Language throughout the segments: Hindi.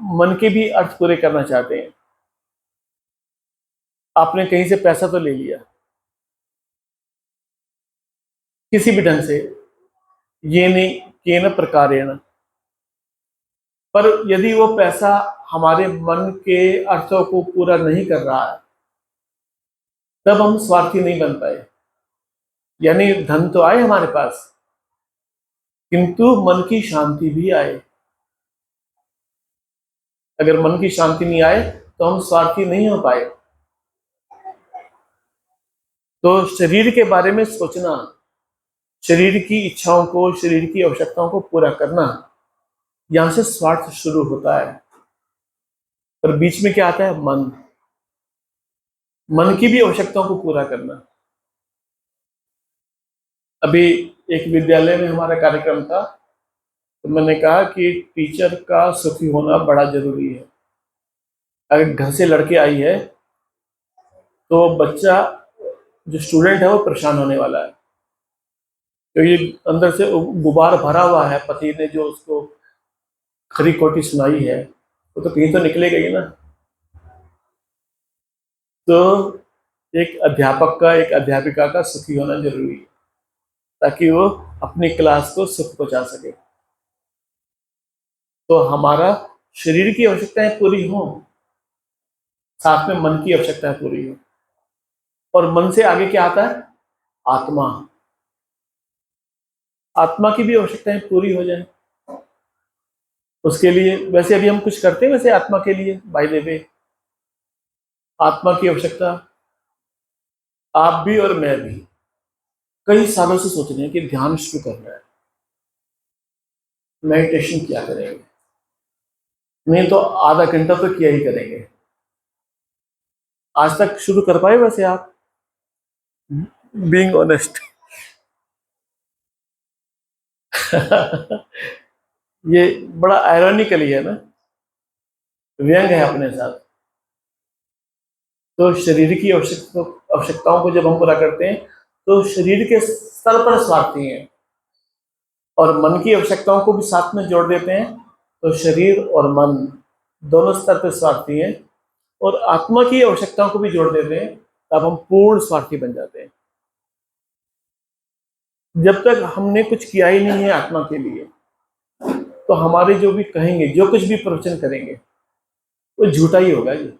मन के भी अर्थ पूरे करना चाहते हैं। आपने कहीं से पैसा तो ले लिया किसी भी ढंग से, ये नहीं केन प्रकारेण, पर यदि वो पैसा हमारे मन के अर्थों को पूरा नहीं कर रहा है, तब हम स्वार्थी नहीं बन पाए। यानी धन तो आए हमारे पास, किंतु मन की शांति भी आए। अगर मन की शांति नहीं आए तो हम स्वार्थी नहीं हो पाए। तो शरीर के बारे में सोचना, शरीर की इच्छाओं को, शरीर की आवश्यकताओं को पूरा करना, यहां से स्वार्थ शुरू होता है। पर बीच में क्या आता है? मन। मन की भी आवश्यकताओं को पूरा करना। अभी एक विद्यालय में हमारा कार्यक्रम था, तो मैंने कहा कि टीचर का सुखी होना बड़ा जरूरी है। अगर घर से लड़के आई है तो बच्चा, जो स्टूडेंट है, वो परेशान होने वाला है, क्योंकि तो अंदर से गुबार भरा हुआ है। पति ने जो उसको खरी खोटी सुनाई है, वो तो कहीं तो निकलेगा ही ना। तो एक अध्यापक का, एक अध्यापिका का सुखी होना जरूरी है, ताकि वो अपनी क्लास को सुख पहुंचा सके। तो हमारा शरीर की आवश्यकताएं पूरी हों, साथ में मन की आवश्यकताएं पूरी हो। और मन से आगे क्या आता है? आत्मा। आत्मा की भी आवश्यकताएं पूरी हो जाए, उसके लिए वैसे अभी हम कुछ करते हैं वैसे आत्मा के लिए, बाय द वे। आत्मा की आवश्यकता आप भी और मैं भी कई सालों से सोच रहे हैं कि ध्यान शुरू करना है, मेडिटेशन किया करेंगे, नहीं तो आधा घंटा तो किया ही करेंगे। आज तक शुरू कर पाए वैसे आप? Being honest. ये बड़ा आयरॉनिकली है ना, व्यंग है अपने साथ। तो शरीर की आवश्यकताओं को जब हम पूरा करते हैं तो शरीर के स्तर पर स्वार्थी हैं, और मन की आवश्यकताओं को भी साथ में जोड़ देते हैं, तो शरीर और मन दोनों स्तर पर स्वार्थी हैं, और आत्मा की आवश्यकताओं को भी जोड़ देते हैं, तब हम पूर्ण स्वार्थी बन जाते हैं। जब तक हमने कुछ किया ही नहीं है आत्मा के लिए, तो हमारे जो भी कहेंगे, जो कुछ भी प्रवचन करेंगे, वो झूठा ही होगा जी।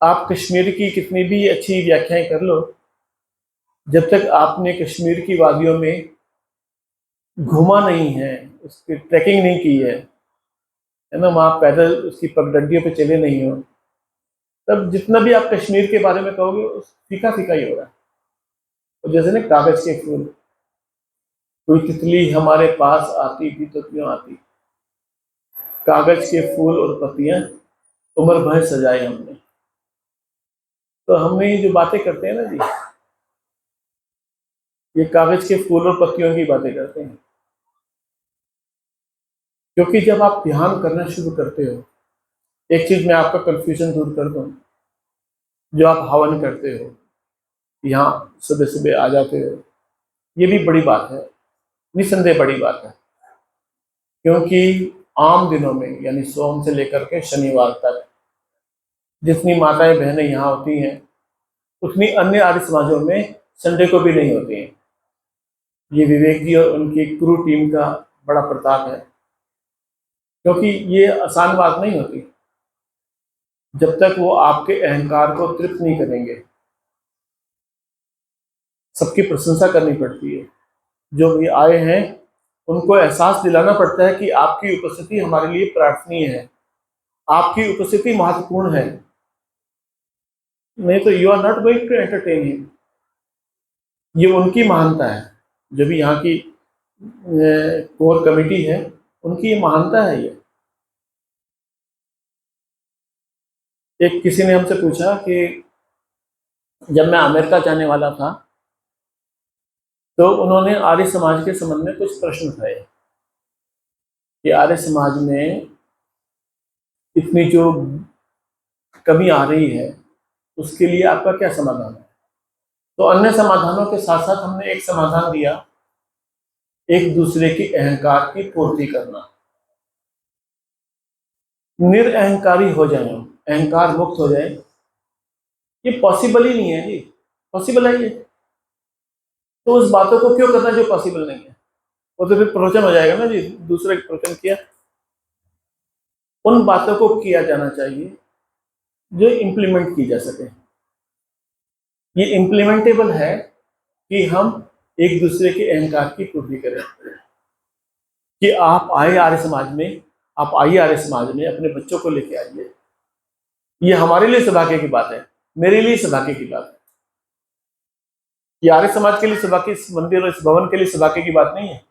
आप कश्मीर की कितनी भी अच्छी व्याख्याएं कर लो, जब तक आपने कश्मीर की वादियों में घूमा नहीं है, उसकी ट्रैकिंग नहीं की है ना, वहाँ पैदल उसकी पगडंडियों पे चले नहीं हो, तब जितना भी आप कश्मीर के बारे में कहोगे फीका फीका ही होगा। तो जैसे ना कागज के फूल, कोई तितली हमारे पास आती भी तो क्यों आती, कागज के फूल और पत्तियां उम्र भर सजाए हमने। तो हमने ये जो बातें करते हैं ना जी, ये कागज के फूल और पत्तियों की बातें करते हैं। क्योंकि जब आप ध्यान करना शुरू करते हो, एक चीज मैं आपका कंफ्यूजन दूर कर दूं, जो आप हवन करते हो, यहाँ सुबह सुबह आ जाते हो, ये भी बड़ी बात है, निसंदेह बड़ी बात है। क्योंकि आम दिनों में, यानी सोम से लेकर के शनिवार तक, जितनी माताएं बहनें यहाँ होती हैं, उतनी अन्य आर्य समाजों में संडे को भी नहीं होती हैं। ये विवेक जी और उनकी क्रू टीम का बड़ा प्रताप है, क्योंकि ये आसान बात नहीं होती जब तक वो आपके अहंकार को तृप्त नहीं करेंगे। सबकी प्रशंसा करनी पड़ती है, जो भी आए हैं उनको एहसास दिलाना पड़ता है कि आपकी उपस्थिति हमारे लिए प्रार्थनीय है, आपकी उपस्थिति महत्वपूर्ण है, नहीं तो you are not going to entertain him. ये उनकी महानता है, जो भी यहाँ की कोर कमेटी है, उनकी ये महानता है। ये एक किसी ने हमसे पूछा कि जब मैं अमेरिका जाने वाला था, तो उन्होंने आर्य समाज के संबंध में कुछ प्रश्न उठाए कि आर्य समाज में इतनी जो कमी आ रही है, उसके लिए आपका क्या समाधान है। तो अन्य समाधानों के साथ साथ हमने एक समाधान दिया, एक दूसरे की अहंकार की पूर्ति करना। निरअहंकारी हो जाए, अहंकार मुक्त हो जाए, ये पॉसिबल ही नहीं है जी। पॉसिबल है ये? तो उस बातों को क्यों करना जो पॉसिबल नहीं है? वो तो फिर प्रवचन हो जाएगा ना जी, दूसरे प्रवचन किया। उन बातों को किया जाना चाहिए जो इम्प्लीमेंट की जा सके। ये इम्प्लीमेंटेबल है कि हम एक दूसरे के अहंकार की पूर्ति करें। कि आप आए आर्य समाज में, आप आइए आर्य समाज में, अपने बच्चों को लेके आइए। ये हमारे लिए सौभाग्य की बात है, मेरे लिए सौभाग्य की बात है। ये आर्य समाज के लिए सौभाग्य, इस मंदिर और इस भवन के लिए सौभाग्य की बात नहीं है।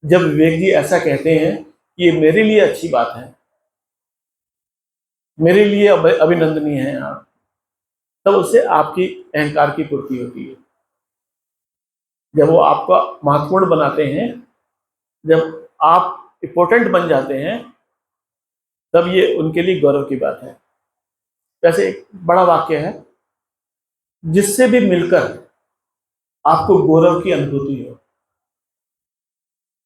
जब विवेक जी ऐसा कहते हैं कि ये मेरे लिए अच्छी बात है, मेरे लिए अभिनंदनीय है आप, तब उससे आपकी अहंकार की पूर्ति होती है। जब वो आपका महत्वपूर्ण बनाते हैं, जब आप इम्पोर्टेंट बन जाते हैं, तब ये उनके लिए गौरव की बात है। वैसे एक बड़ा वाक्य है, जिससे भी मिलकर आपको गौरव की अनुभूति हो,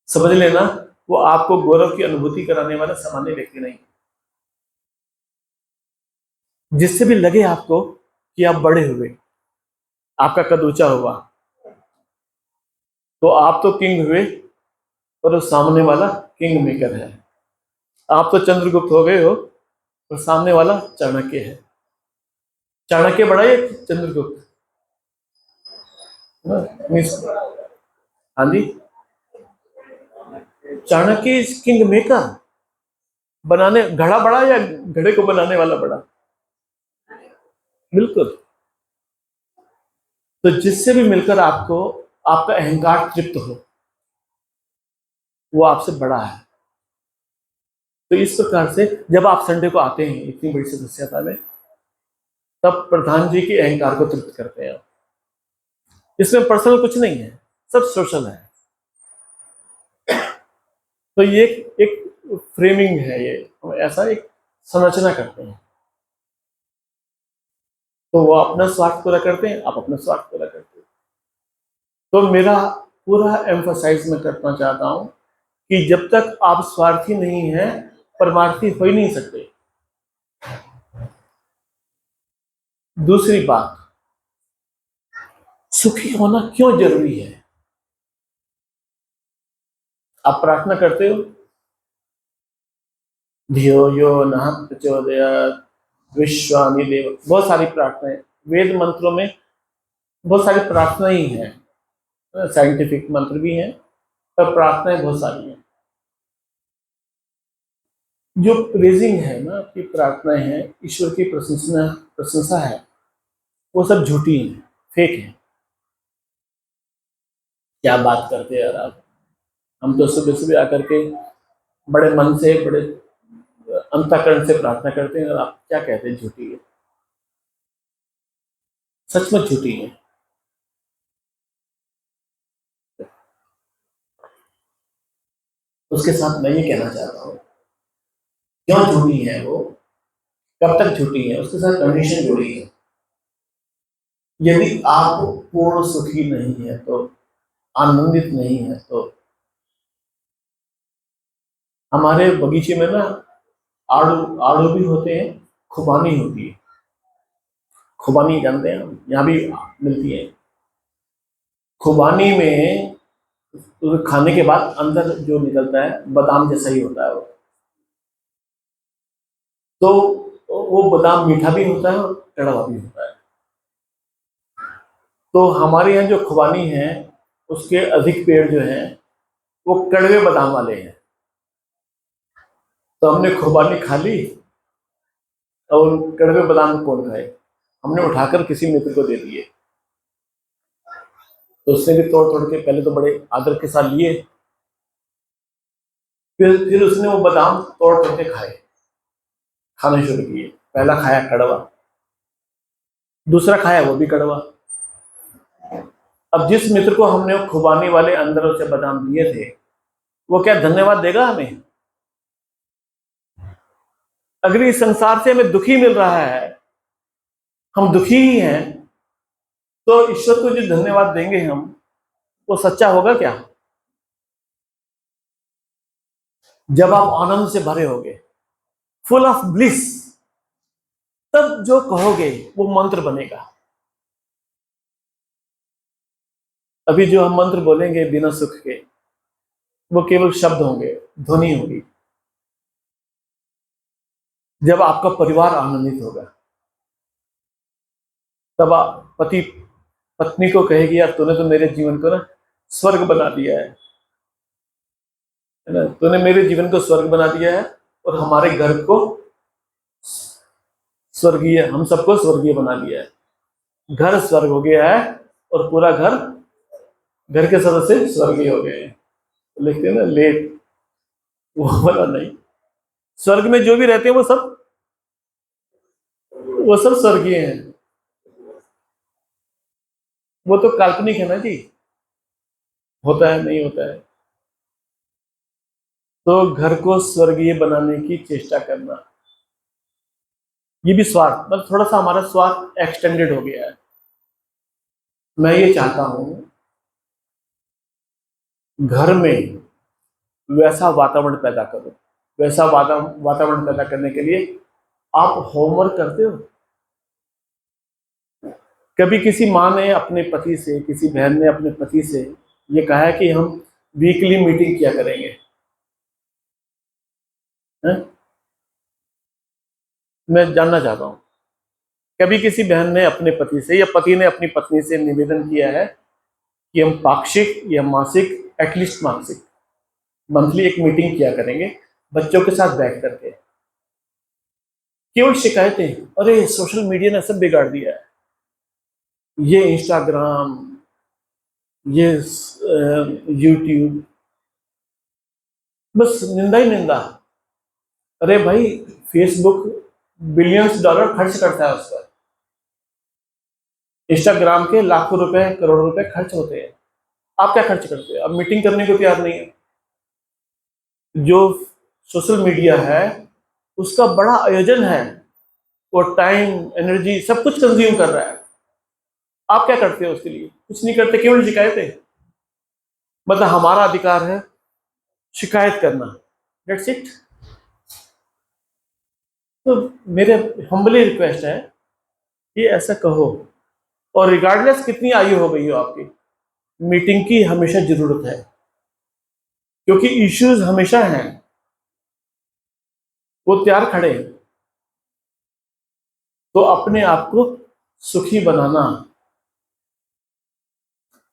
समझ लेना वो आपको गौरव की अनुभूति कराने वाला सामान्य व्यक्ति नहीं। जिससे भी लगे आपको कि आप बड़े हुए, आपका कद ऊंचा हुआ, तो आप तो किंग हुए, और उस सामने वाला किंग मेकर है। आप तो चंद्रगुप्त हो गए हो, और सामने वाला चाणक्य है। चाणक्य बड़ा है चंद्रगुप्त? हाँ जी, चाणक्य इज किंग मेकर। बनाने घड़ा बड़ा या घड़े को बनाने वाला बड़ा? बिल्कुल। तो जिससे भी मिलकर आपको आपका अहंकार तृप्त हो, वो आपसे बड़ा है। तो इस प्रकार से जब आप संडे को आते हैं इतनी बड़ी सदस्यता में, तब प्रधान जी के अहंकार को तृप्त करते हैं। इसमें पर्सनल कुछ नहीं है, सब सोशल है। तो ये एक फ्रेमिंग है, ये ऐसा एक संरचना करते हैं। तो वो अपना स्वार्थ पूरा करते हैं, आप अपना स्वार्थ पूरा करते हैं। तो मेरा पूरा एम्फसाइज मैं करना चाहता हूं कि जब तक आप स्वार्थी नहीं हैं, परमार्थी हो ही नहीं सकते। दूसरी बात, सुखी होना क्यों जरूरी है? आप प्रार्थना करते हो, धियो यो नः प्रचोदयात् विश्वानि देव, बहुत सारी प्रार्थनाएं वेद मंत्रों में, बहुत सारी प्रार्थनाएं ही हैं, साइंटिफिक मंत्र भी हैं, पर प्रार्थनाएं बहुत सारी हैं। जो प्रेजिंग है ना, आपकी प्रार्थनाएं हैं, ईश्वर की प्रशंसा प्रशंसा है, वो सब झूठी है, फेक है। क्या बात करते हैं यार आप? हम तो सुबह सुबह आकर के बड़े मन से, बड़े अंतःकरण से प्रार्थना करते हैं, और आप क्या कहते हैं झूठी है? सचमुच झूठी है। उसके साथ मैं ये कहना चाहता हूँ, क्यों झूठी है वो, कब तक झूठी है, उसके साथ कंडीशन जुड़ी है। यदि आप पूर्ण सुखी नहीं है, तो आनंदित नहीं है, तो हमारे बगीचे में ना आड़ू आड़ू भी होते हैं, खुबानी होती है। खुबानी जानते हैं हम, यहाँ भी मिलती है। खुबानी में तो खाने के बाद अंदर जो निकलता है बादाम जैसा ही होता है वो। तो वो बादाम मीठा भी होता है और कड़वा भी होता है। तो हमारे यहाँ जो खुबानी है, उसके अधिक पेड़ जो हैं वो कड़वे बादाम वाले हैं। तो हमने खुबानी खा ली, और कड़वे बादाम कौन खाए? हमने उठाकर किसी मित्र को दे दिए। तो उसने भी तोड़ तोड़ के पहले तो बड़े आदर के साथ लिए, फिर उसने वो बादाम तोड़ तोड़ के खाने शुरू किए। पहला खाया कड़वा, दूसरा खाया वो भी कड़वा। अब जिस मित्र को हमने वो खुबानी वाले अंदरों से बादाम दिए थे, वो क्या धन्यवाद देगा हमें? अगर इस संसार से हमें दुखी मिल रहा है, हम दुखी ही हैं, तो ईश्वर को जो धन्यवाद देंगे हम, वो सच्चा होगा क्या? जब आप आनंद से भरे होगे, फुल ऑफ ब्लिस, तब जो कहोगे वो मंत्र बनेगा। अभी जो हम मंत्र बोलेंगे बिना सुख के, वो केवल शब्द होंगे, ध्वनि होगी। जब आपका परिवार आनंदित होगा, तब आप पति पत्नी को कहेगी, यार तूने तो मेरे जीवन को ना स्वर्ग बना दिया है ना, तूने मेरे जीवन को स्वर्ग बना दिया है, और हमारे घर को स्वर्गीय, हम सबको स्वर्गीय बना दिया है। घर स्वर्ग हो गया है, और पूरा घर के सदस्य स्वर्गीय हो गए हैं। लिखते हैं ना लेट, वो वाला नहीं। स्वर्ग में जो भी रहते हैं वो सब स्वर्गीय हैं। वो तो काल्पनिक है ना जी, होता है नहीं होता है। तो घर को स्वर्गीय बनाने की चेष्टा करना, ये भी स्वार्थ, मतलब थोड़ा सा हमारा स्वार्थ एक्सटेंडेड हो गया है। मैं ये चाहता हूं घर में वैसा वातावरण पैदा करो। वैसा वातावरण पैदा करने के लिए आप होमवर्क करते हो। कभी किसी माँ ने अपने पति से, किसी बहन ने अपने पति से ये कहा है कि हम वीकली मीटिंग किया करेंगे, है? मैं जानना चाहता हूँ, कभी किसी बहन ने अपने पति से या पति ने अपनी पत्नी से निवेदन किया है कि हम पाक्षिक या मासिक, एटलीस्ट मासिक, मंथली एक मीटिंग किया करेंगे बच्चों के साथ बैठ करके? केवल शिकायतें, अरे सोशल मीडिया ने सब बिगाड़ दिया है, ये इंस्टाग्राम, ये यूट्यूब, बस निंदा ही निंदा। अरे भाई, फेसबुक बिलियंस डॉलर खर्च करता है उस पर, इंस्टाग्राम के लाखों रुपए, करोड़ों रुपए खर्च होते हैं। आप क्या खर्च करते हैं? अब मीटिंग करने को तैयार नहीं है। जो सोशल मीडिया है उसका बड़ा आयोजन है, वो टाइम, एनर्जी सब कुछ कंज्यूम कर रहा है। आप क्या करते हो उसके लिए? कुछ नहीं करते, केवल शिकायतें। मतलब हमारा अधिकार है शिकायत करना, दैट्स इट। तो मेरे हम्बली रिक्वेस्ट है कि ऐसा कहो, और रिगार्डलेस कितनी आयु हो गई हो आपकी, मीटिंग की हमेशा जरूरत है, क्योंकि इश्यूज हमेशा हैं, वो तैयार खड़े हैं। तो अपने आप को सुखी बनाना,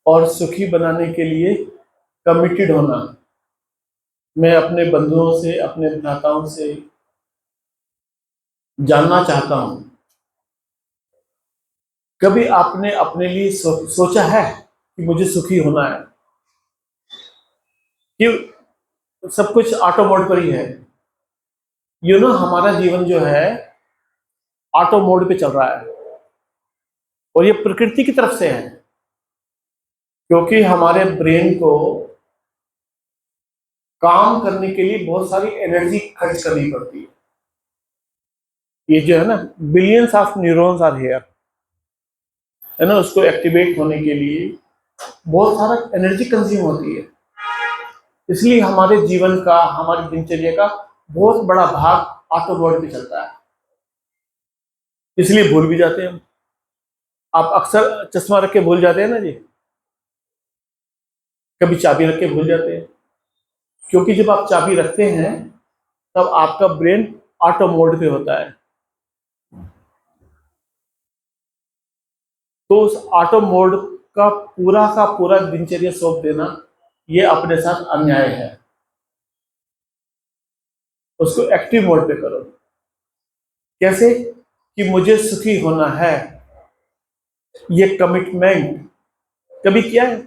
और सुखी बनाने के लिए कमिटेड होना। मैं अपने बंधुओं से, अपने भ्राताओं से जानना चाहता हूं, कभी आपने अपने लिए सोचा है कि मुझे सुखी होना है? कि सब कुछ ऑटो मोड पर ही है? हमारा जीवन जो है ऑटो मोड पे चल रहा है, और ये प्रकृति की तरफ से है, क्योंकि हमारे ब्रेन को काम करने के लिए बहुत सारी एनर्जी खर्च करनी पड़ती है। ये जो है ना, billions of neurons are here, है ना, उसको एक्टिवेट होने के लिए बहुत सारा एनर्जी कंज्यूम होती है। इसलिए हमारे जीवन का, हमारी दिनचर्या का बहुत बड़ा भाग ऑटो मोड पे चलता है। इसलिए भूल भी जाते हैं हम। आप अक्सर चश्मा रख के भूल जाते हैं ना जी, कभी चाबी रख के भूल जाते हैं, क्योंकि जब आप चाबी रखते हैं तब आपका ब्रेन ऑटो मोड पे होता है। तो उस ऑटो मोड का पूरा दिनचर्या सौंप देना, ये अपने साथ अन्याय है। उसको एक्टिव मोड पे करो। कैसे? कि मुझे सुखी होना है, ये कमिटमेंट कभी किया है?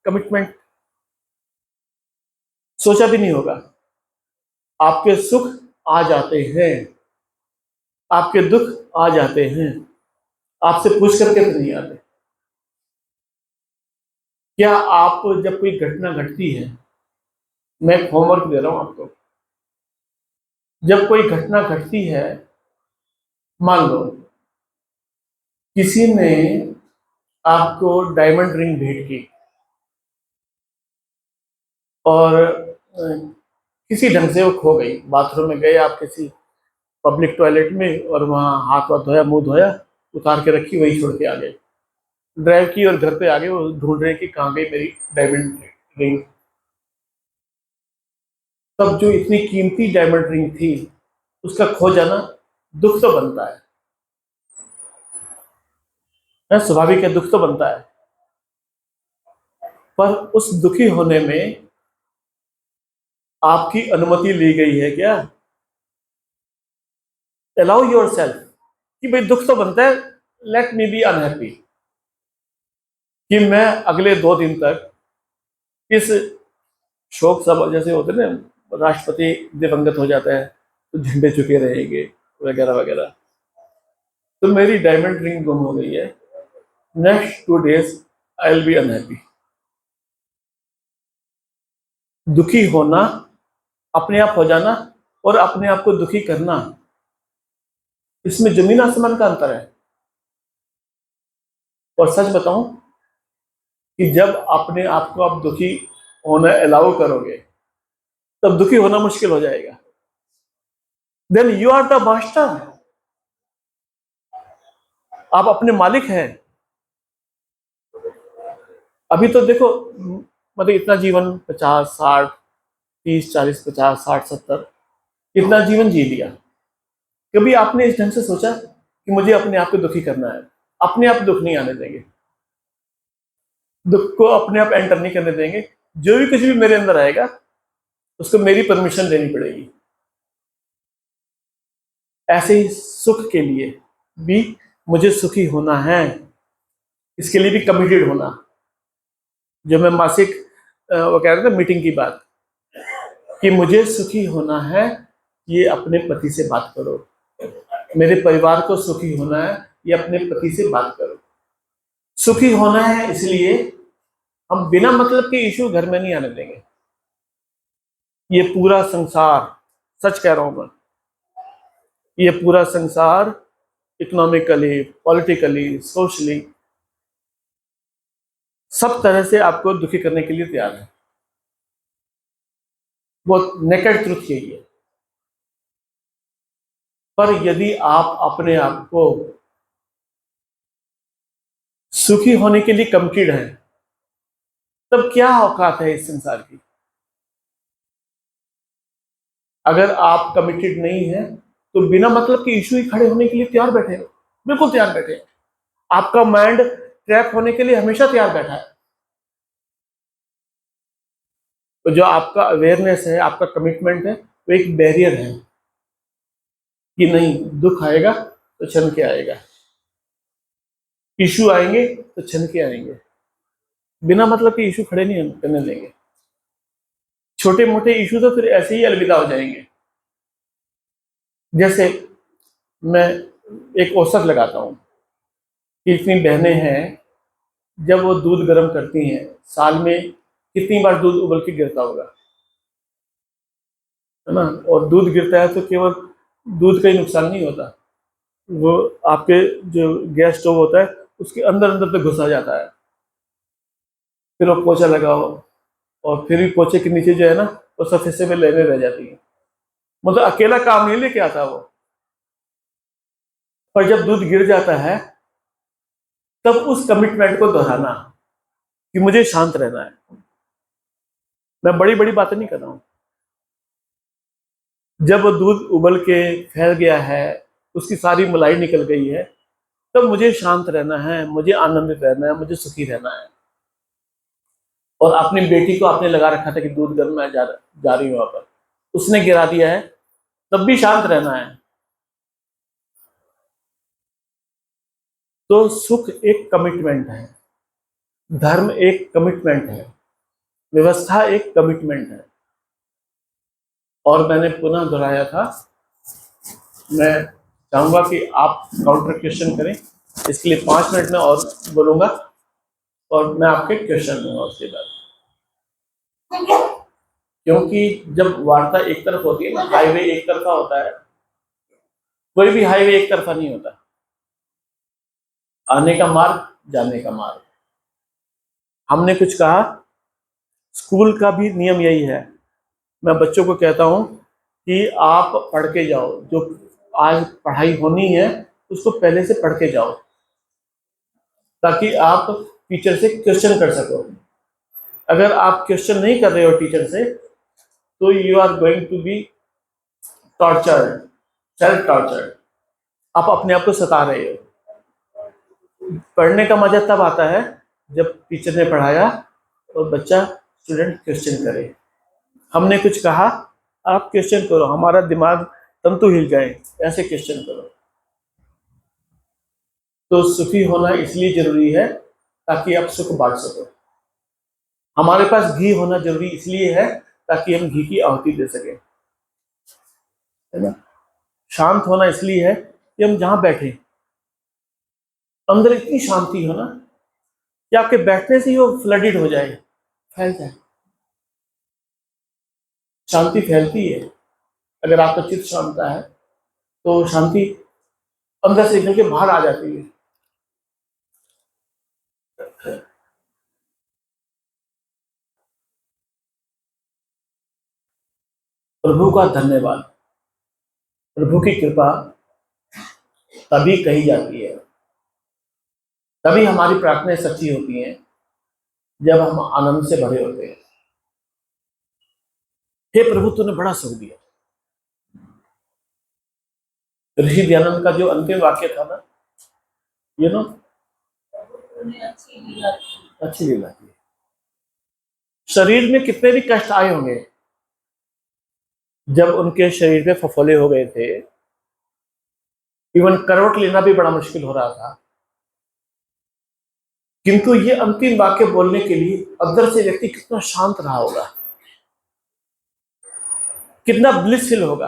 कमिटमेंट सोचा भी नहीं होगा। आपके सुख आ जाते हैं, आपके दुख आ जाते हैं, आपसे पूछ करके तो नहीं आते। क्या आप, जब कोई घटना घटती है, मैं एक होमवर्क दे रहा हूं आपको, जब कोई घटना घटती है, मान लो किसी ने आपको डायमंड रिंग भेंट की, और किसी ढंग से वो खो गई, बाथरूम में गए आप, किसी पब्लिक टॉयलेट में, और वहाँ हाथ वाथ धोया, मुंह धोया, उतार के रखी, वही छोड़ के आ गए। ड्राइव की और घर पे आ गए, वो ढूंढ रहे कि कहाँ गई मेरी डायमंड रिंग। तब जो इतनी कीमती डायमंड रिंग थी, उसका खो जाना दुख तो बनता है, स्वाभाविक है, दुख तो बनता है। पर उस दुखी होने में आपकी अनुमति ली गई है क्या? अलाउ योर सेल्फ कि भाई दुख तो बनता है, लेट मी बी अनहैप्पी, कि मैं अगले 2 दिन तक इस शोक सभा, जैसे होते हैं ना, राष्ट्रपति दिवंगत हो जाता है तो झंडे झुके रहेंगे वगैरह वगैरह, तो मेरी डायमंड रिंग गुम हो गई है, next 2 days I will be unhappy. दुखी होना, अपने आप हो जाना और अपने आप को दुखी करना, इसमें जमीन आसमान का अंतर है। और सच बताऊं कि जब अपने आप को आप दुखी होना अलाउ करोगे, तब दुखी होना मुश्किल हो जाएगा। Then you are the master, आप अपने मालिक हैं। अभी तो देखो, मतलब इतना जीवन 50 60 30 40 50 60 70 इतना जीवन जी लिया, कभी आपने इस ढंग से सोचा कि मुझे अपने आप को दुखी करना है? अपने आप दुख नहीं आने देंगे, दुख को अपने आप एंटर नहीं करने देंगे। जो भी कुछ भी मेरे अंदर आएगा, उसको मेरी परमिशन लेनी पड़ेगी। ऐसे ही सुख के लिए भी मुझे सुखी होना है, इसके लिए भी कमिटेड होना। जो मैं मासिक वो कह रहे थे मीटिंग की बात, कि मुझे सुखी होना है, ये अपने पति से बात करो। मेरे परिवार को सुखी होना है, ये अपने पति से बात करो। सुखी होना है, इसलिए हम बिना मतलब के इशू घर में नहीं आने देंगे। ये पूरा संसार, सच कह रहा हूं मैं, ये पूरा संसार इकोनॉमिकली, पॉलिटिकली, सोशली, सब तरह से आपको दुखी करने के लिए तैयार है। वो नेकेड ट्रुथ यही है। पर यदि आप अपने आप को सुखी होने के लिए कमिटेड हैं, तब क्या औकात है इस संसार की? अगर आप कमिटेड नहीं हैं, तो बिना मतलब के इशू ही खड़े होने के लिए तैयार बैठे हो, बिल्कुल तैयार बैठे हैं। आपका माइंड ट्रैप होने के लिए हमेशा तैयार बैठा है। तो जो आपका अवेयरनेस है, आपका कमिटमेंट है, वो एक बैरियर है कि नहीं, दुख आएगा तो क्षण के आएगा, इशू आएंगे तो क्षण के आएंगे, बिना मतलब के इशू खड़े नहीं करने देंगे। छोटे मोटे इशू तो फिर ऐसे ही अलविदा हो जाएंगे। जैसे मैं एक औसत लगाता हूँ कि इतनी बहनें हैं, जब वो दूध गर्म करती हैं, साल में कितनी बार दूध उबल के गिरता होगा, है ना? और दूध गिरता है तो केवल दूध का ही नुकसान नहीं होता, वो आपके जो गैस स्टोव होता है उसके अंदर अंदर तक घुसा जाता है। फिर वो पोछा लगाओ, और फिर भी पोछे के नीचे जो है ना, वो सब हिस्से में लेने रह जाती है। मतलब अकेला काम नहीं लेके आता वो। पर जब दूध गिर जाता है, तब उस कमिटमेंट को दोहराना कि मुझे शांत रहना है। मैं बड़ी बड़ी बातें नहीं कर रहा हूँ। जब वो दूध उबल के फैल गया है, उसकी सारी मलाई निकल गई है, तब मुझे शांत रहना है, मुझे आनंदित रहना है, मुझे सुखी रहना है। और अपनी बेटी को आपने लगा रखा था कि दूध गर्म, मैं जा रही हूँ वहां पर, उसने गिरा दिया है, तब भी शांत रहना है। तो सुख एक कमिटमेंट है, धर्म एक कमिटमेंट है, व्यवस्था एक कमिटमेंट है। और मैंने पुनः दोहराया था, मैं चाहूंगा कि आप काउंटर क्वेश्चन करें, इसके लिए 5 मिनट में और बोलूंगा, और मैं आपके क्वेश्चन दूंगा उसके बाद। क्योंकि जब वार्ता एक तरफ होती है ना, हाईवे एक तरफा होता है, कोई भी हाईवे एक तरफा नहीं होता। आने का मार्ग, जाने का मार्ग। हमने कुछ कहा, स्कूल का भी नियम यही है। मैं बच्चों को कहता हूं कि आप पढ़ के जाओ, जो आज पढ़ाई होनी है उसको पहले से पढ़ के जाओ, ताकि आप टीचर से क्वेश्चन कर सको। अगर आप क्वेश्चन नहीं कर रहे हो टीचर से, तो you are going to be tortured, self tortured. आप अपने आप को सता रहे हो। पढ़ने का मजा तब आता है जब टीचर ने पढ़ाया और बच्चा स्टूडेंट क्वेश्चन करे। हमने कुछ कहा, आप क्वेश्चन करो, हमारा दिमाग तंतु हिल जाए, ऐसे क्वेश्चन करो। तो सुखी होना इसलिए जरूरी है ताकि आप सुख बांट सको। हमारे पास घी होना जरूरी इसलिए है ताकि हम घी की आहुति दे सके, है ना। शांत होना इसलिए है कि हम जहां बैठे अंदर इतनी शांति हो ना कि आपके बैठने से ही वो फ्लडेड हो जाए, फैल जाए। शांति फैलती है। अगर आपका चित्त शांत है तो शांति अंदर से निकल के बाहर आ जाती है। प्रभु का धन्यवाद। प्रभु की कृपा तभी कही जाती है, तभी हमारी प्रार्थनाएं सच्ची होती हैं, जब हम आनंद से भरे होते हैं। हे प्रभु, तूने बड़ा सुख दिया। ऋषि दयानंद का जो अंतिम वाक्य था ना, यू नो, अच्छी लीला की। शरीर में कितने भी कष्ट आए होंगे, जब उनके शरीर पे फफोले हो गए थे, इवन करवट लेना भी बड़ा मुश्किल हो रहा था, किंतु ये अंतिम वाक्य बोलने के लिए अंदर से व्यक्ति कितना शांत रहा होगा, कितना ब्लिसफुल होगा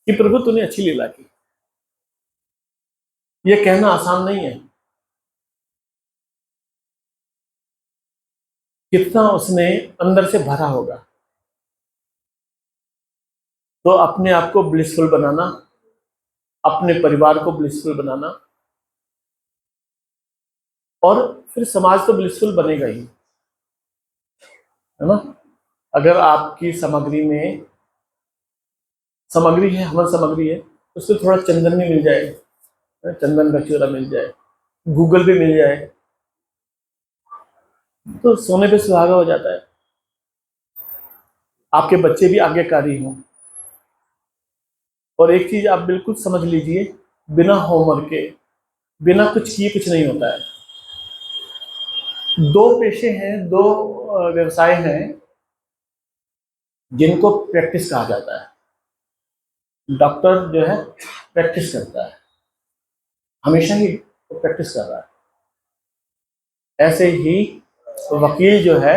कि प्रभु तूने अच्छी लीला की। ये कहना आसान नहीं है। कितना उसने अंदर से भरा होगा। तो अपने आप को ब्लिसफुल बनाना, अपने परिवार को ब्लिसफुल बनाना, और फिर समाज तो ब्लिसफुल बनेगा ही, है ना। अगर आपकी सामग्री में सामग्री है, हवन सामग्री है, उसमें थोड़ा चंदन भी मिल जाए, चंदन का चूरा मिल जाए, गूगल भी मिल जाए, तो सोने पे सुहागा हो जाता है। आपके बच्चे भी आज्ञाकारी हों। और एक चीज आप बिल्कुल समझ लीजिए, बिना होमवर्क के, बिना कुछ किए कुछ नहीं होता है। दो पेशे हैं, दो व्यवसाय हैं जिनको प्रैक्टिस कहा जाता है। डॉक्टर जो है प्रैक्टिस करता है, हमेशा ही वो प्रैक्टिस कर रहा है। ऐसे ही वकील जो है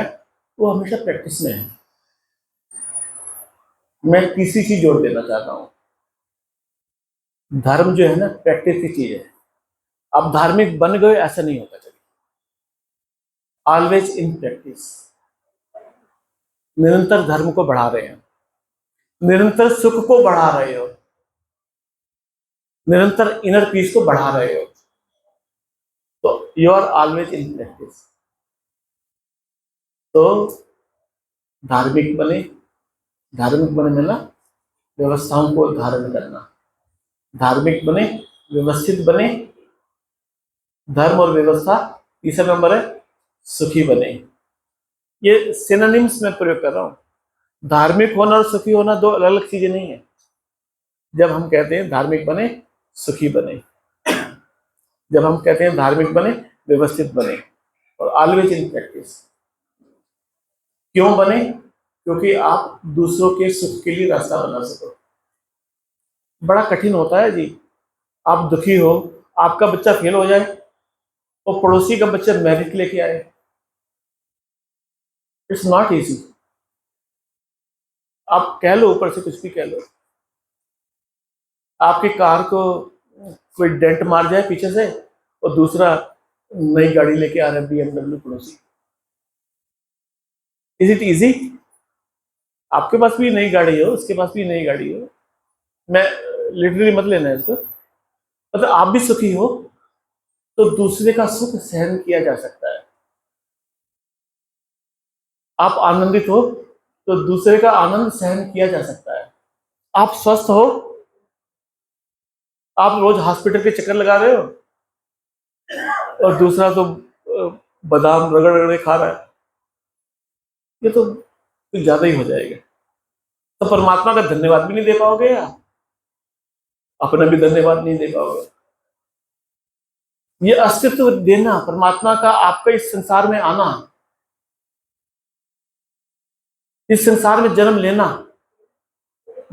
वो हमेशा प्रैक्टिस में है। मैं तीसरी चीज जोड़ देना चाहता हूँ, धर्म जो है ना प्रैक्टिस की चीज है। आप धार्मिक बन गए ऐसा नहीं होता कभी। Always in practice. निरंतर धर्म को बढ़ा रहे हैं, निरंतर सुख को बढ़ा रहे हो, निरंतर इनर पीस को बढ़ा रहे हो, तो you are always in practice. तो धार्मिक बने। धार्मिक बने मतलब व्यवस्थाओं को धारण करना। धार्मिक बने, व्यवस्थित बने, धर्म और व्यवस्था। तीसरा नंबर है सुखी बने। ये सिनोनिम्स में प्रयोग कर रहा हूं। धार्मिक होना और सुखी होना दो अलग अलग चीजें नहीं है। जब हम कहते हैं धार्मिक बने, सुखी बने, जब हम कहते हैं धार्मिक बने, व्यवस्थित बने, और ऑलवेज इन प्रैक्टिस। क्यों बने? क्योंकि आप दूसरों के सुख के लिए रास्ता बना सको। बड़ा कठिन होता है जी। आप दुखी हो, आपका बच्चा फेल हो जाए और पड़ोसी का बच्चा मेरिट लेके आए, इट्स नॉट इजी। आप कह लो, ऊपर से कुछ भी कह लो, आपकी कार को कोई डेंट मार जाए पीछे से और दूसरा नई गाड़ी लेके आ रहा है, BMW पड़ोसी, इज इट इजी? आपके पास भी नई गाड़ी हो, उसके पास भी नई गाड़ी हो, मैं लिटरली मत लेना है इसको, मतलब आप भी सुखी हो तो दूसरे का सुख सहन किया जा सकता है। आप आनंदित हो तो दूसरे का आनंद सहन किया जा सकता है। आप स्वस्थ हो, आप रोज हॉस्पिटल के चक्कर लगा रहे हो, और दूसरा तो बादाम रगड़ रगड़ खा रहा है, ये तो कुछ ज्यादा ही हो जाएगा। तो परमात्मा का धन्यवाद भी नहीं दे पाओगे, आप अपना भी धन्यवाद नहीं दे पाओगे। ये अस्तित्व देना परमात्मा का, आपका इस संसार में आना, इस संसार में जन्म लेना,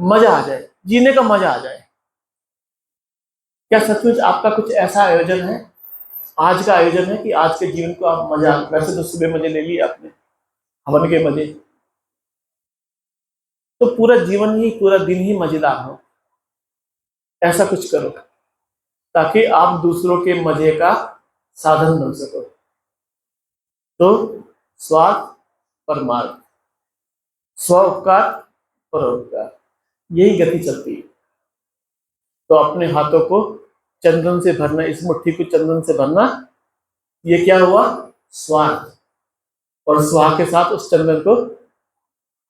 मजा आ जाए, जीने का मजा आ जाए। क्या सचमुच आपका कुछ ऐसा आयोजन है, आज का आयोजन है कि आज के जीवन को आप मजा, वैसे तो सुबह मजे ले लिए आपने, हवन के मजे, तो पूरा जीवन ही, पूरा दिन ही मजेदार हो, ऐसा कुछ करो ताकि आप दूसरों के मजे का साधन बन सको। तो स्वार्थ परमार्थ, स्व उपकार परोपकार, यही गति चलती है। तो अपने हाथों को चंदन से भरना, इस मुट्ठी को चंदन से भरना, ये क्या हुआ, स्वार्थ, और स्वाहा के साथ उस चंदन को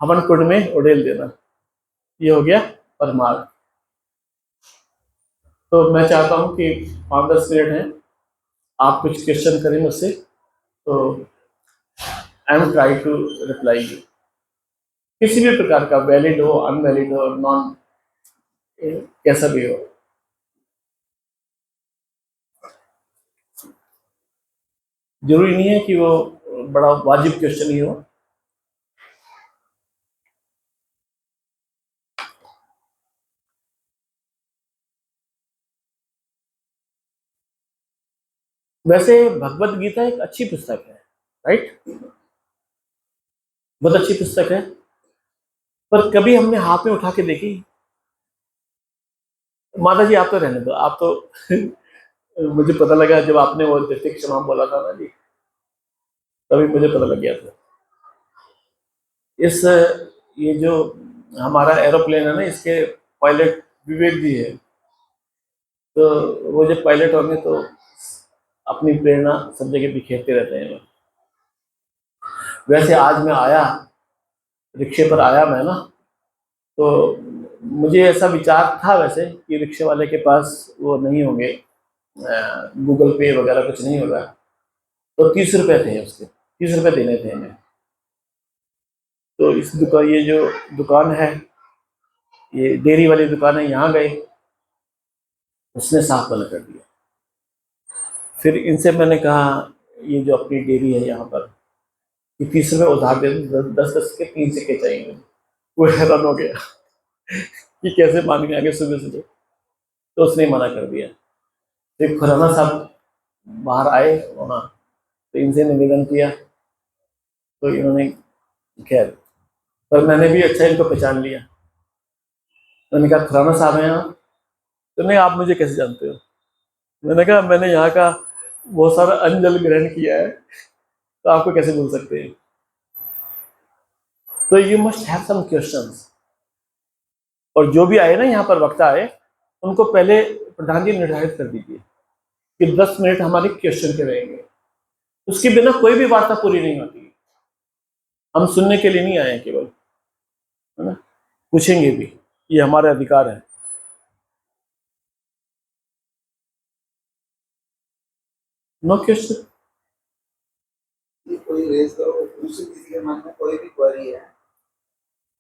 हवन कुंड में उड़ेल देना, ये हो गया परमार्थ। तो मैं चाहता हूं कि 5-10 मिनट हैं, आप कुछ क्वेश्चन करें मुझसे, तो I am try to reply you, किसी भी प्रकार का, वैलिड हो, अनवैलिड हो, नॉन, कैसा भी हो। जरूरी नहीं है कि वो बड़ा वाजिब क्वेश्चन ही हो। वैसे भगवत गीता एक अच्छी पुस्तक है, राइट, बहुत अच्छी पुस्तक है, पर कभी हमने हाथ में उठा के देखी? माता जी आप तो रहने दो, आप तो मुझे पता लगा जब आपने वो जैसे क्षमा बोला था ना जी, तभी मुझे पता लग गया था। इस, ये जो हमारा एरोप्लेन है ना, इसके पायलट विवेक जी है, तो वो जब पायलट होंगे तो अपनी प्रेरणा सब जगह बिखेरते रहते हैं। वैसे आज मैं आया, रिक्शे पर आया मैं ना, तो मुझे ऐसा विचार था वैसे कि रिक्शे वाले के पास वो नहीं होंगे, गूगल पे वगैरह कुछ नहीं होगा, तो 30 रुपए थे उसके, 30 रुपए देने थे हमें। तो इस दुकान, ये जो दुकान है, ये डेयरी वाली दुकान है, यहाँ गए, उसने साफ मना कर दिया। फिर इनसे मैंने कहा, ये जो अपनी डेयरी है यहाँ पर, कि 30 रुपए उधार दे दो, 10-10 के 3 सिक्के चाहिए। वो हैरान हो गया कि कैसे मांगने आगे सुबह सुबह, तो उसने मना कर दिया। फिर खुराना साहब बाहर आए वहाँ, तो इनसे निवेदन किया, तो इन्होंने, खैर, पर मैंने भी अच्छा इनको पहचान लिया। मैंने कहा खुराना साहब हैं आप? तो नहीं, आप मुझे कैसे जानते हो? मैंने कहा मैंने यहाँ का बहुत सारा अंजल ग्रहण किया है, तो आपको कैसे बोल सकते हैं? तो you must have some questions. और जो भी आए ना यहाँ पर, वक्ता आए, उनको पहले प्रधान जी निर्धारित कर दीजिए कि 10 मिनट हमारे क्वेश्चन के रहेंगे, उसके बिना कोई भी वार्ता पूरी नहीं होती। हम सुनने के लिए नहीं आए केवल, है ना, पूछेंगे भी, ये हमारा अधिकार है। नो क्वेश्चन, कोई रेज करो, दूसरे किसी के मन में कोई भी क्वेरी है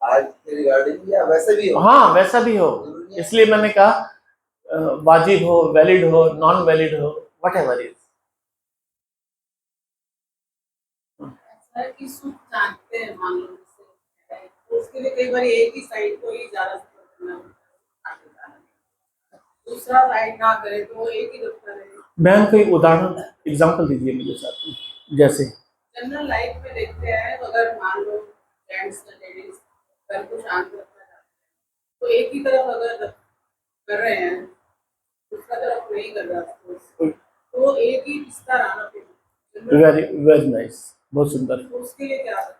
आज के रिगार्डिंग, या वैसे भी हो, हाँ वैसा भी हो, इसलिए मैंने कहा वाजिब हो, वैलिड हो, नॉन वैलिड हो, वट एवर इज। सर की सुख जानते हैं, मान लो जैसे, तो उसके लिए कई बार एक ही साइड को ही ज्यादा सपोर्ट करना होता है, दूसरा साइड ना करे तो एक ही रखता रहे। मैम कोई उदाहरण, एग्जांपल दीजिए मुझे साथ में, जैसे जनरल लाइफ में देखते हैं, तो अगर मान लो जेंट्स या लेडीज घर को शांत रखना चाहते हैं, तो एक ही तरफ अगर कर रहे हैं, दूसरा तरफ नहीं कर रहा, तो एक ही रिश्ता रहना चाहिए। वेरी वेरी नाइस, बहुत सुंदर। तो उसके लिए क्या करना?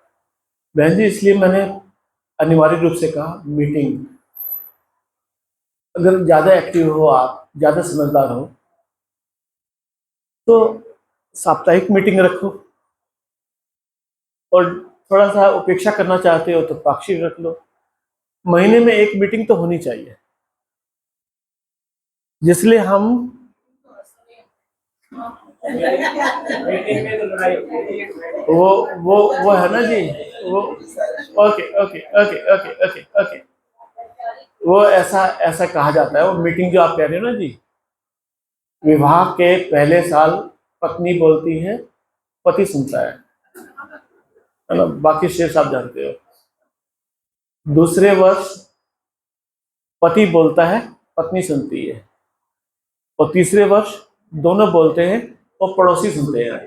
बहन जी, इसलिए मैंने अनिवार्य रूप से कहा मीटिंग। अगर ज्यादा एक्टिव हो आप, ज्यादा समझदार हो, तो साप्ताहिक मीटिंग रखो, और थोड़ा सा उपेक्षा करना चाहते हो तो पाक्षिक रख लो। महीने में एक मीटिंग तो होनी चाहिए, जिसलिए हम वो है ना जी, वो okay okay okay okay okay okay, वो ऐसा ऐसा कहा जाता है, वो मीटिंग जो आप कह रहे हो ना जी, विवाह के पहले साल पत्नी बोलती है, पति सुनता है ना, बाकी शेष आप जानते हो। दूसरे वर्ष पति बोलता है, पत्नी सुनती है, और तीसरे वर्ष दोनों बोलते हैं और पड़ोसी सुनते हैं।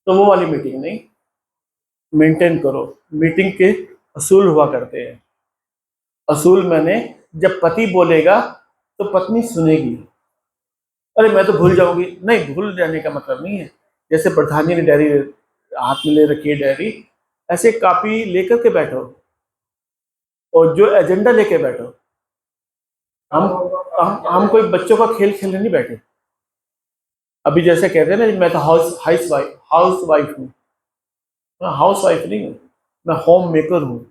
तो वो वाली मीटिंग नहीं, मेंटेन करो। मीटिंग के असूल हुआ करते हैं। असूल मैंने जब पति बोलेगा तो पत्नी सुनेगी। अरे मैं तो भूल जाऊंगी, नहीं, भूल जाने का मतलब नहीं है। जैसे प्रधान जी ने डायरी हाथ में ले रखी है, डायरी ऐसे कॉपी लेकर के बैठो और जो एजेंडा लेके बैठो। हम कोई बच्चों का खेल खेलने नहीं बैठे। अभी जैसे कहते हैं ना, मैं तो हाउस वाइफ हूँ। मैं हाउस वाइफ नहीं हूँ, मैं होम मेकर हूँ।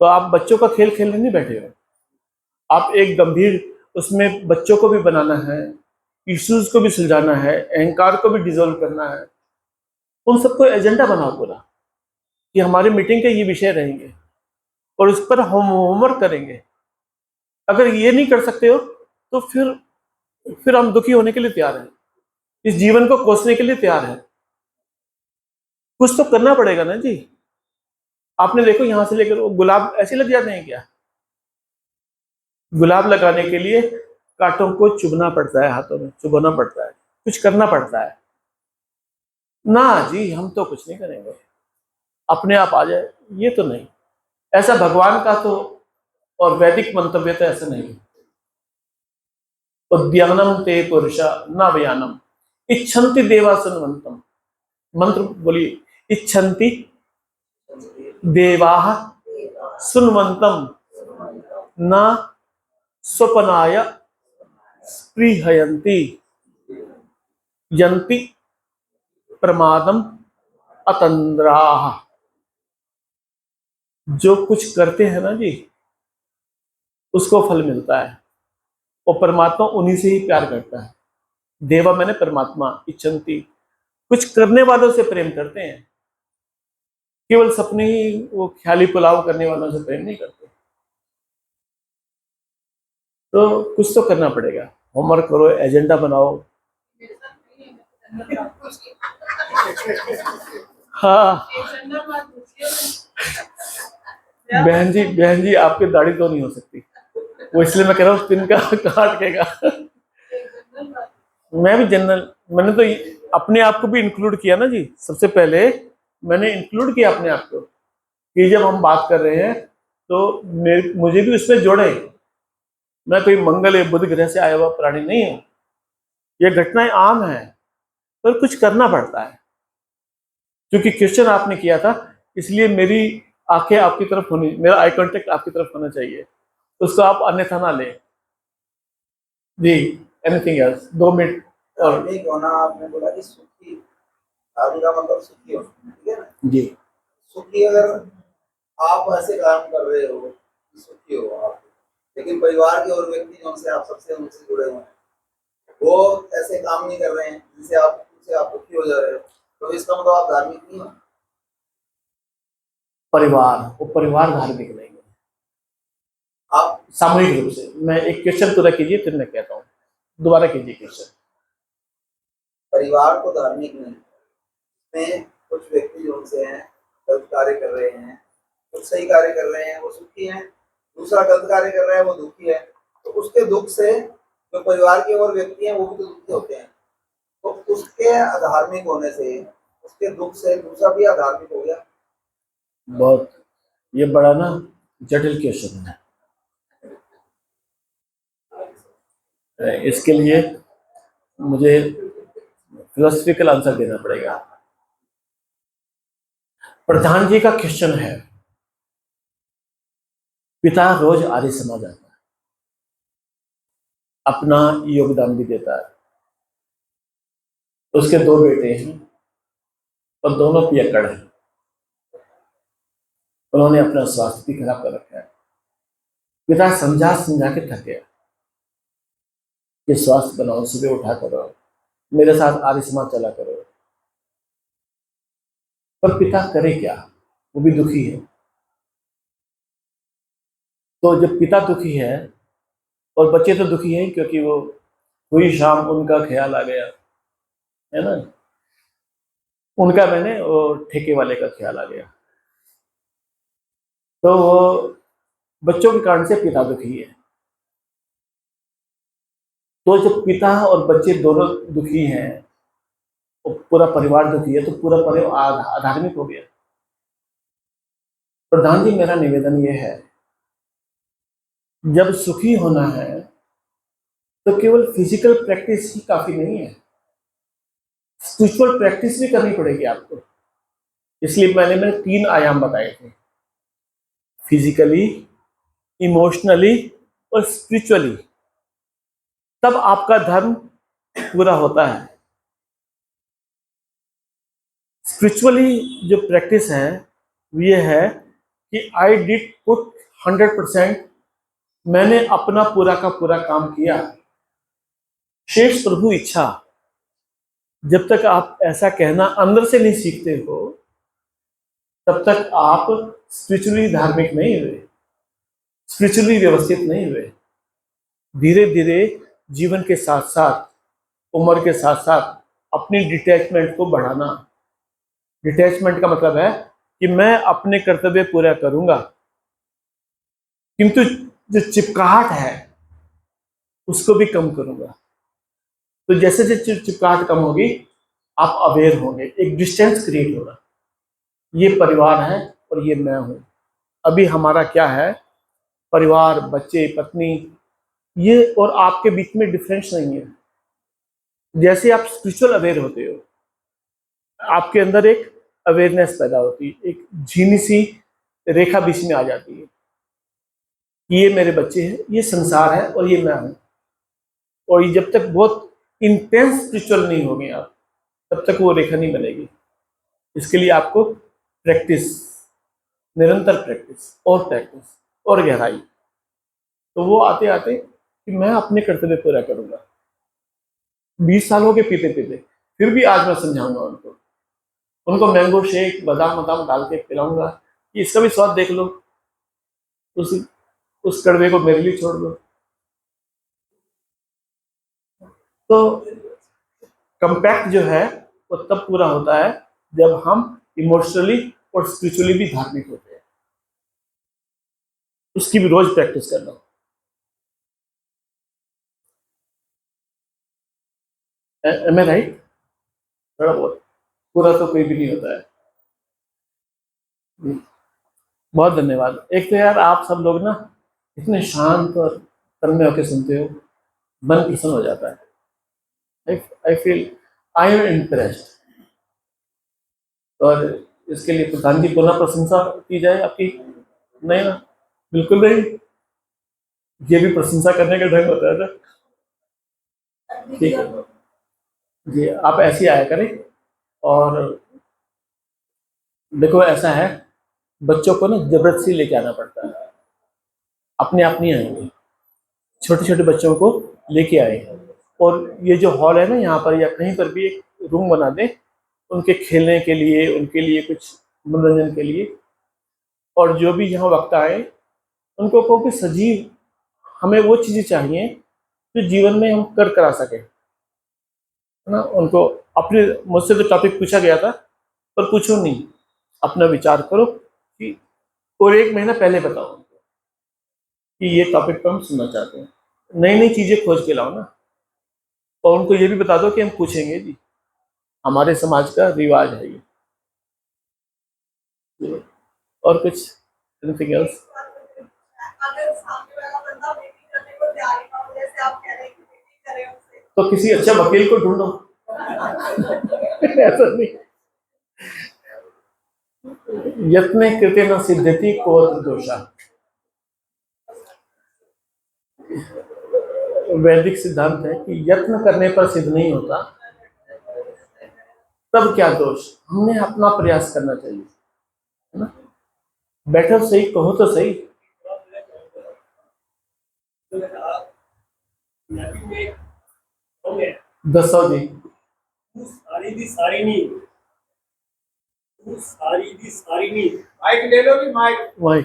तो आप बच्चों का खेल खेलने नहीं बैठे हो। आप एक गंभीर, उसमें बच्चों को भी बनाना है, इश्यूज को भी सुलझाना है, अहंकार को भी डिजोल्व करना है। उन सबको एजेंडा बनाओ पूरा कि हमारी मीटिंग के ये विषय रहेंगे और उस पर हम होमवर्क करेंगे। अगर ये नहीं कर सकते हो तो फिर हम दुखी होने के लिए तैयार हैं, इस जीवन को कोसने के लिए तैयार हैं। कुछ तो करना पड़ेगा ना जी। आपने देखो यहां से लेकर वो गुलाब ऐसे लग जाते हैं क्या? गुलाब लगाने के लिए कांटों को चुभना पड़ता है, हाथों में चुभना पड़ता है, कुछ करना पड़ता है ना जी। हम तो कुछ नहीं करेंगे, अपने आप आ जाए ये तो नहीं। ऐसा भगवान का तो और वैदिक मंतव्य तो ऐसा नहीं है। उद्यानम ते पुरुषा न व्यानम इच्छन्ति देवा सुनवंतम। मंत्र बोलिए, इच्छन्ति देवाः सुनवंतम न स्वपनाय स्पृहयन्ति यन्ति प्रमादम अतंद्राः। जो कुछ करते हैं ना जी, उसको फल मिलता है, और परमात्मा उन्हीं से ही प्यार करता है। देवा मैंने परमात्मा, इच्छन्ति कुछ करने वालों से प्रेम करते हैं, केवल सपने ही वो ख्याली पुलाव करने वालों से प्रेम नहीं करते। तो कुछ तो करना पड़ेगा, होमवर्क करो, एजेंडा बनाओ। मेरे साथ नहीं है, मैं तो आपको हाँ एजेंडा बात पूछिए। बहन जी आपकी दाढ़ी तो नहीं हो सकती, वो इसलिए मैं कह रहा हूँ तिनका काट केगा। मैं भी जनरल, मैंने तो अपने आप को भी इंक्लूड किया ना जी। सबसे पहले मैंने इंक्लूड किया अपने आप को कि जब हम बात कर रहे हैं तो मुझे भी उसमें जोड़े। मैं कोई मंगल या बुध ग्रह से आया हुआ प्राणी नहीं हूँ। ये घटनाएं आम है, पर कुछ करना पड़ता है। क्योंकि क्वेश्चन आपने किया था, इसलिए मेरी आंखें आपकी तरफ होनी, मेरा आई कांटेक्ट आपकी तरफ होना चाहिए, उसको आप अन्यथा ना ले जी। Anything else? 2 मिनट और धार्मिक होना, आपने बोला कि सुखी, धार्मिक का मतलब सुखी होना, ठीक है ना जी। सुखी, अगर आप ऐसे काम कर रहे हो कि सुखी हो आप, लेकिन परिवार के और व्यक्ति जो उनसे आप सबसे उनसे जुड़े हुए हैं वो ऐसे काम नहीं कर रहे हैं जिनसे आप दुखी हो जा रहे हो, तो इसका मतलब आप धार्मिक नहीं हो। परिवार, वो परिवार धार्मिक नहीं है। आप सामूहिक रूप से, मैं एक क्वेश्चन पूरा कीजिए फिर मैं कहता हूँ, दोबारा कीजिए क्वेश्चन। परिवार को धार्मिक नहीं में कुछ व्यक्ति जो उनसे हैं, गलत कार्य कर रहे हैं, कुछ सही कार्य कर रहे हैं वो सुखी हैं, दूसरा गलत कार्य कर रहा है वो दुखी है। तो उसके दुख से जो परिवार के और व्यक्ति हैं वो भी तो दुखी होते हैं। तो उसके अधार्मिक होने से, उसके दुख से दूसरा भी अधार्मिक हो गया। बहुत, ये बड़ा ना जटिल क्वेश्चन है। इसके लिए मुझे फिलोसफिकल आंसर देना पड़ेगा। प्रधान जी का क्वेश्चन है, पिता रोज आर्य समाज आता है, अपना योगदान भी देता है। उसके 2 बेटे हैं और दोनों पियक्कड़ हैं। उन्होंने अपना स्वास्थ्य भी खराब कर रखा है। पिता समझा समझा के थक गया कि स्वास्थ्य बनाओ, सुबह उठा करो, मेरे साथ आर्य समाज चला करो। पर पिता करे क्या, वो भी दुखी है। तो जब पिता दुखी है और बच्चे तो दुखी हैं, क्योंकि वो हुई शाम उनका ख्याल आ गया, है ना, उनका मैंने वो ठेके वाले का ख्याल आ गया। तो वो बच्चों के कारण से पिता दुखी है। तो जब पिता और बच्चे दोनों दुखी हैं और पूरा परिवार दुखी है, तो पूरा परिवार आधार्मिक हो गया। प्रधान जी, मेरा निवेदन ये है, जब सुखी होना है तो केवल फिजिकल प्रैक्टिस ही काफी नहीं है, स्पिरिचुअल प्रैक्टिस भी करनी पड़ेगी आपको। इसलिए मैंने 3 आयाम बताए थे, फिजिकली, इमोशनली और स्पिरिचुअली। तब आपका धर्म पूरा होता है। स्पिरिचुअली जो प्रैक्टिस है ये है कि आई डिड पुट 100%, मैंने अपना पूरा का पूरा काम किया, शेष प्रभु इच्छा। जब तक आप ऐसा कहना अंदर से नहीं सीखते हो, तब तक आप स्पिरिचुअली धार्मिक नहीं हुए, स्पिरिचुअली व्यवस्थित नहीं हुए। धीरे धीरे जीवन के साथ साथ, उम्र के साथ साथ अपनी डिटैचमेंट को बढ़ाना। डिटैचमेंट का मतलब है कि मैं अपने कर्तव्य पूरा करूंगा, किंतु जो चिपकाहट है उसको भी कम करूंगा। तो जैसे जैसे चिपकाहट कम होगी, आप अवेयर होंगे, एक डिस्टेंस क्रिएट होगा। ये परिवार है और ये मैं हूं। अभी हमारा क्या है, परिवार, बच्चे, पत्नी, ये और आपके बीच में डिफरेंस नहीं है। जैसे आप स्पिरिचुअल अवेयर होते हो, आपके अंदर एक अवेयरनेस पैदा होती है, एक झीनी सी रेखा बीच में आ जाती है, ये मेरे बच्चे हैं, ये संसार है और ये मैं हूं। और ये जब तक बहुत इंटेंस स्पिरिचुअल नहीं होंगे आप, तब तक वो रेखा नहीं बनेगी। इसके लिए आपको प्रैक्टिस, निरंतर प्रैक्टिस और गहराई। तो वो आते आते कि मैं अपने कर्तव्य पूरा करूंगा। 20 साल हो गए पीते पीते, फिर भी आज मैं समझाऊंगा उनको मैंगो शेक, बादाम बादाम डाल के पिलाऊंगा कि इसका भी स्वाद देख लो, उस कड़वे को मेरे लिए छोड़ दो। तो कंपैक्ट जो है वो तब पूरा होता है जब हम इमोशनली और स्पिरिचुअली भी धार्मिक होते हैं। उसकी भी रोज प्रैक्टिस करना। एम आई राइट? थोड़ा बहुत, पूरा तो कोई भी नहीं होता है। बहुत धन्यवाद। एक तो यार आप सब लोग ना इतने शांत और तन्मय होकर सुनते हो, मन प्रसन्न हो जाता है। I feel, I am impressed. और इसके लिए प्रधान जी पुनः प्रशंसा की जाए आपकी? नहीं ना, बिल्कुल नहीं। ये भी प्रशंसा करने का ढंग होता है ना। ठीक है जी, आप ऐसे आया करें। और देखो ऐसा है, बच्चों को ना जबरदस्ती लेके आना पड़ता है, अपने आप नहीं आएंगे। छोटे छोटे बच्चों को लेके आए, और ये जो हॉल है ना, यहाँ पर या कहीं पर भी एक रूम बना दें उनके खेलने के लिए, उनके लिए कुछ मनोरंजन के लिए। और जो भी यहाँ वक्त आए उनको कहो कि सजीव, हमें वो चीज़ें चाहिए जो जीवन में हम कर करा सकें, है ना। उनको अपने, मुझसे तो टॉपिक पूछा गया था, पर पूछो नहीं, अपना विचार करो कि, और 1 महीना पहले बताओ उनको कि ये टॉपिक पर हम सुनना चाहते हैं। नई नई चीज़ें खोज के लाओ ना। और उनको ये भी बता दो कि हम पूछेंगे जी, हमारे समाज का रिवाज है ये। और कुछ एनीथिंग एल्स? तो किसी अच्छा वकील को ढूंढो। ऐसा नहीं, यत्ने कृते न सिद्धति कोत्र दोषा। वैदिक सिद्धांत है कि यत्न करने पर सिद्ध नहीं होता, तब क्या दोष, हमने अपना प्रयास करना चाहिए, है ना। बैठो सही, कहो तो सही। दसो जी। तू सारी दी सारी नहीं, तू सारी दी सारी नहीं। माइक ले लो भी माइक। वही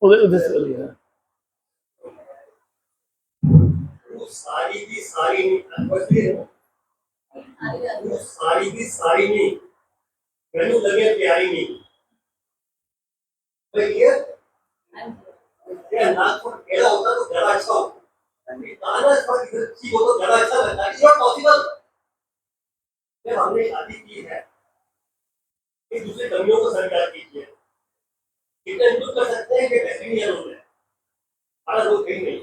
उधर उधर से बोलिए। तू सारी दी सारी नहीं, तू सारी दी सारी नहीं, मैनू लगे प्यारी नहीं। भाई ये नाक पर टेढ़ा होता तो ज्यादा अच्छा होता। गाना थोड़ा इधर ठीक हो तो ज्यादा अच्छा लगता है। It's not possible. जब हमने शादी की है, एक दूसरे कमियों को स्वीकार कीजिए। कितना इंप्रूव कर सकते हैं कि डेस्टिनी है उनमें, हमारा लोग कहीं नहीं।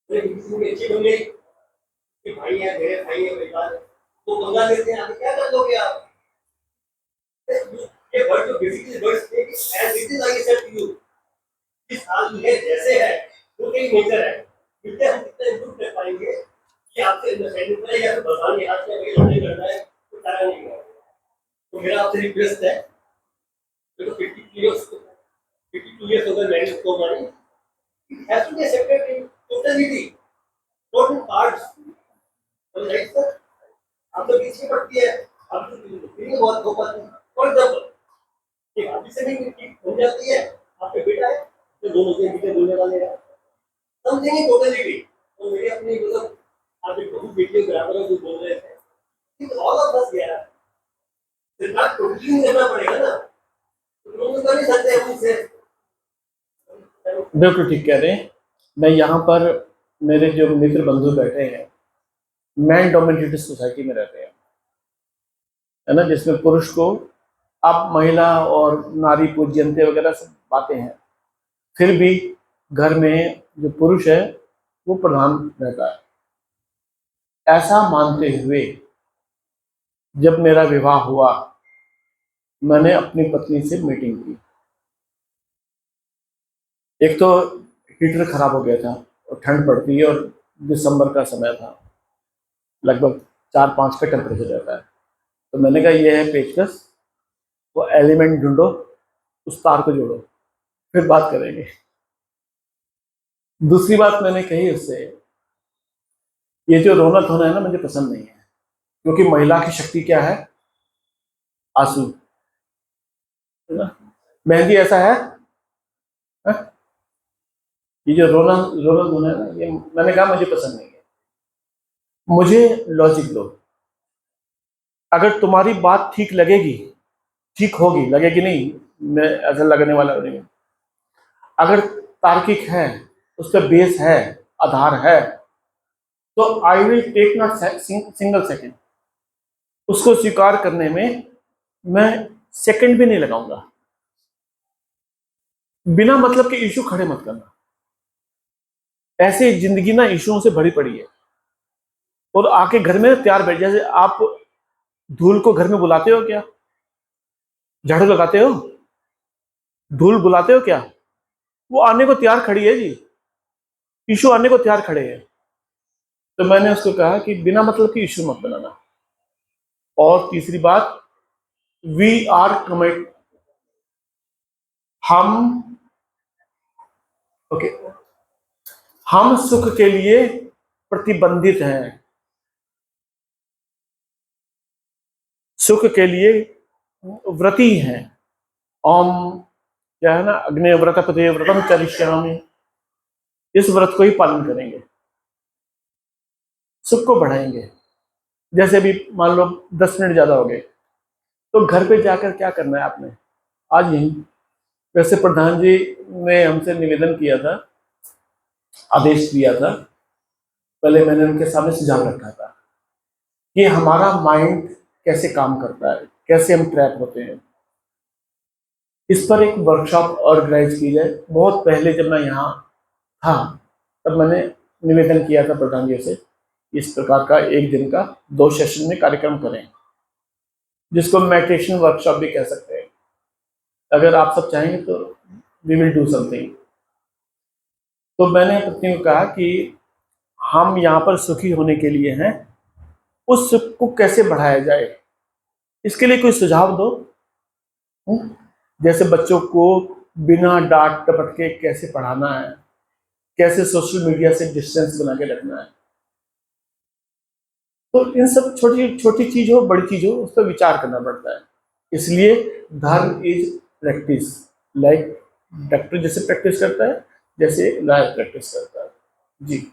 किसी में अच्छी बन गई कि भाई है, मेरे भाई है, परिवार है, तो पंगा लेते हैं। आप क्या कर लोगे आप? ये वर्ड जो बेसिकली वर्ड से as it is I said to you, इस हाल में जैसे है वो एक नेचर है। इससे हम कितना इंप्रूव कर पाएंगे कि आपसे अंडरस्टैंडिंग करें या तो बताने हाथ में वही लड़ाई करना है तो सारा नहीं होगा। तो मेरा आपसे रिक्वेस्ट है, तो 52 years हो गए मैरिज को हमारी, it has to be accepted in totality, not in parts. तो राइट सर, आप तो बीच में पड़ती है, आप तो फीलिंग बहुत हो पाती है। फॉर एग्जाम्पल एक आदमी से नहीं ठीक हो जाती है, आपके बेटा है तो दोनों से बीच बोलने वाले हैं समथिंग इन टोटलिटी। तो मेरी अपनी मतलब आप एक बहुत बेटी बराबर है जो बोल रहे थे कि ऑल ऑफ अस यार सिर्फ टोटली करना पड़ेगा ना, तो लोग तो नहीं सकते हमसे। बिल्कुल ठीक कह रहे हैं। मैं यहाँ पर, मेरे जो मित्र बंधु बैठे हैं, मैन डोमिनेटेड सोसाइटी में रहते हैं, है ना, जिसमें पुरुष को, आप महिला और नारी पूज्यंते वगैरह सब बातें हैं, फिर भी घर में जो पुरुष है वो प्रधान रहता है। ऐसा मानते हुए जब मेरा विवाह हुआ, मैंने अपनी पत्नी से मीटिंग की। एक तो हीटर खराब हो गया था और ठंड पड़ती है और दिसंबर का समय था, लगभग 4-5 का टेम्परेचर रहता है। तो मैंने कहा ये है पेचकस, वो एलिमेंट ढूंढो, उस तार को जोड़ो, फिर बात करेंगे। दूसरी बात मैंने कही उससे, ये जो रोना धोना है ना, मुझे पसंद नहीं है, क्योंकि महिला की शक्ति क्या है? आंसू, है ना। मेहंदी ऐसा है, हा? ये जो रोना रोना धोना है ना, ये मैंने कहा मुझे पसंद नहीं है। मुझे लॉजिक दो। अगर तुम्हारी बात ठीक लगेगी, ठीक होगी, लगेगी नहीं, मैं ऐसा लगने वाला नहीं हूं। अगर तार्किक है, उसका बेस है, आधार है, तो I will take not single second. उसको स्वीकार करने में मैं सेकंड भी नहीं लगाऊंगा। बिना मतलब के इशू खड़े मत करना। ऐसे जिंदगी ना इशुओं से भरी पड़ी है, और आके घर में तैयार बैठ, जैसे आप धूल को घर में बुलाते हो क्या? झाड़ू लगाते हो, धूल बुलाते हो क्या? वो आने को तैयार खड़ी है जी, इशू आने को तैयार खड़े हैं। तो मैंने उसको कहा कि बिना मतलब की इशू मत बनाना। और तीसरी बात, वी आर कमिट, हम ओके, हम सुख के लिए प्रतिबंधित हैं, सुख के लिए व्रती हैं। ओम, क्या है ना, अग्नि व्रत पते व्रतम चरिष्यामि, इस व्रत को ही पालन करेंगे, सुख को बढ़ाएंगे। जैसे अभी मान लो 10 मिनट ज्यादा हो गए, तो घर पे जाकर क्या करना है आपने? आज यही, वैसे प्रधान जी ने हमसे निवेदन किया था, आदेश दिया था, पहले मैंने उनके सामने सुझाव रखा था कि हमारा माइंड कैसे काम करता है, कैसे हम ट्रैप होते हैं। इस पर एक वर्कशॉप ऑर्गेनाइज की जाए। बहुत पहले जब मैं यहाँ था, तब मैंने निवेदन किया था प्रधान जी से, इस प्रकार का एक दिन का 2 सेशन में कार्यक्रम करें, जिसको मेडिटेशन वर्कशॉप भी कह सकते हैं। अगर आप सब चाहेंगे तो वी विल डू समथिंग। तो मैंने पत्नी को कहा कि हम यहाँ पर सुखी होने के लिए हैं, उस सुख को कैसे बढ़ाया जाए, इसके लिए कोई सुझाव दो। जैसे बच्चों को बिना डांट डपट के कैसे पढ़ाना है, कैसे सोशल मीडिया से डिस्टेंस बना के रखना है। तो इन सब छोटी छोटी चीज हो बड़ी चीज हो उस पर विचार करना पड़ता है। इसलिए धर्म इज प्रैक्टिस, लाइक डॉक्टर जैसे प्रैक्टिस करता है, जैसे लॉयर प्रैक्टिस करता है। जी।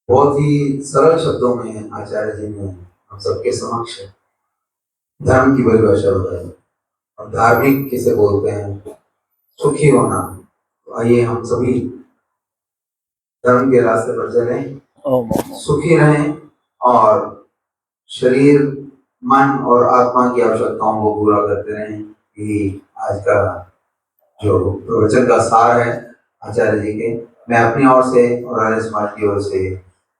बहुत ही सरल शब्दों में आचार्य जी ने हम सबके समक्ष धर्म की परिभाषा बताई और धार्मिक किसे बोलते हैं, सुखी होना। तो आइए हम सभी धर्म के रास्ते पर चलें, सुखी रहें और शरीर मन और आत्मा की आवश्यकताओं को पूरा करते रहें। यही आज का जो प्रवचन का सार है आचार्य जी के। मैं अपनी ओर से और आर्य समाज की ओर से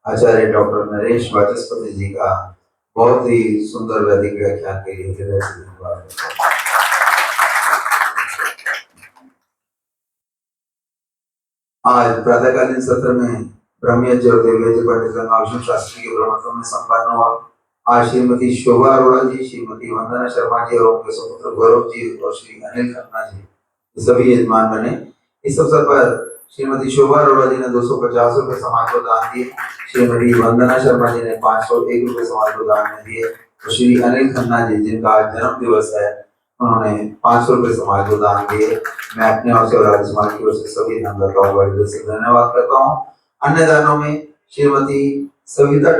आचार्य डॉक्टर नरेश वाचस्पति जी का बहुत ही सुंदर वैदिक व्याख्यान के लिए हृदय से धन्यवाद। आज प्रातःकालीन सत्र में ब्रह्मयज्ञ और देवयज्ञ पंडित गंगाभूषण शास्त्री के प्रवचनों में संपन्न हुआ। आज श्रीमती शोभा अरोड़ा जी, श्रीमती वंदना शर्मा जी और उनके सुपुत्र गौरव जी और श्री अनिल खन्ना जी सभी यजमान बने। इस अवसर पर श्रीमती शोभा अरोड़ा जी ने 250 रुपए समाज को दान दिए, श्रीमती वंदना शर्मा जी ने 501 रुपए समाज को दान में दिए और श्री अनिल खन्ना जी जिनका आज जन्म दिवस है उन्होंने 500 रुपए समाज को दान दिए। मैं अपने ओर से और आर्य समाज की ओर से सभी दानदाताओं का हृदय से धन्यवाद करता हूँ। अन्य दानों में श्रीमती सविता